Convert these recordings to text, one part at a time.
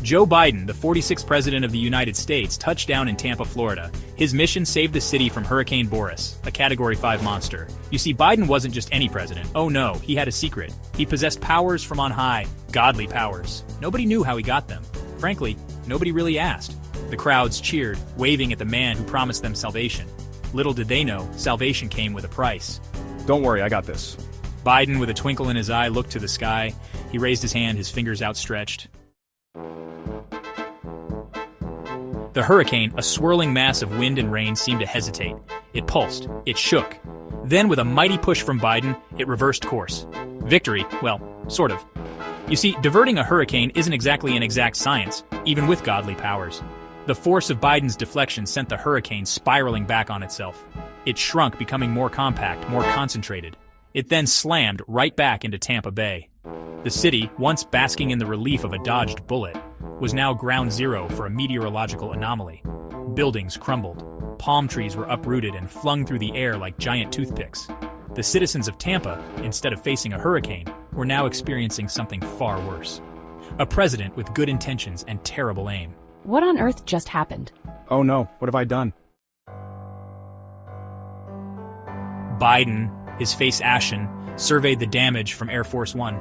Joe Biden, the 46th President of the United States, touched down in Tampa, Florida. His mission saved the city from Hurricane Boris, a Category 5 monster. You see, Biden wasn't just any president. Oh no, he had a secret. He possessed powers from on high, godly powers. Nobody knew how he got them. Frankly, nobody really asked. The crowds cheered, waving at the man who promised them salvation. Little did they know, salvation came with a price. Don't worry, I got this. Biden, with a twinkle in his eye, looked to the sky. He raised his hand, his fingers outstretched. The hurricane, a swirling mass of wind and rain, seemed to hesitate. It pulsed. It shook. Then, with a mighty push from Biden, it reversed course. Victory, well, sort of. You see, diverting a hurricane isn't exactly an exact science, even with godly powers. The force of Biden's deflection sent the hurricane spiraling back on itself. It shrunk, becoming more compact, more concentrated. It then slammed right back into Tampa Bay. The city, once basking in the relief of a dodged bullet, was now ground zero for a meteorological anomaly. Buildings crumbled. Palm trees were uprooted and flung through the air like giant toothpicks. The citizens of Tampa, instead of facing a hurricane, were now experiencing something far worse. A president with good intentions and terrible aim. What on earth just happened? Oh no, what have I done? Biden, his face ashen, surveyed the damage from Air Force One.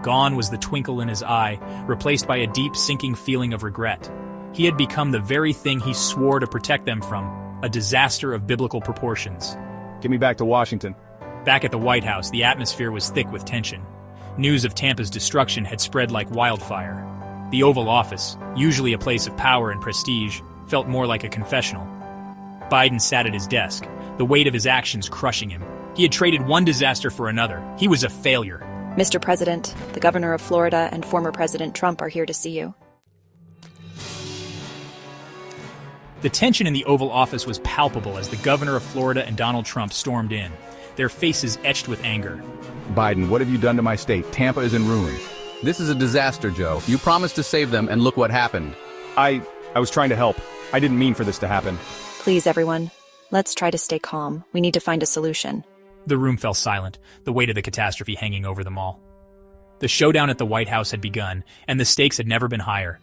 Gone was the twinkle in his eye, replaced by a deep, sinking feeling of regret. He had become the very thing he swore to protect them from, a disaster of biblical proportions. Get me back to Washington. Back at the White House, the atmosphere was thick with tension. News of Tampa's destruction had spread like wildfire. The Oval Office, usually a place of power and prestige, felt more like a confessional. Biden sat at his desk, the weight of his actions crushing him. He had traded one disaster for another. He was a failure. Mr. President, the governor of Florida and former President Trump are here to see you. The tension in the Oval Office was palpable as the governor of Florida and Donald Trump stormed in, their faces etched with anger. Biden, what have you done to my state? Tampa is in ruins. This is a disaster, Joe. You promised to save them, and look what happened. I was trying to help. I didn't mean for this to happen. Please, everyone, let's try to stay calm. We need to find a solution. The room fell silent, the weight of the catastrophe hanging over them all. The showdown at the White House had begun, and the stakes had never been higher.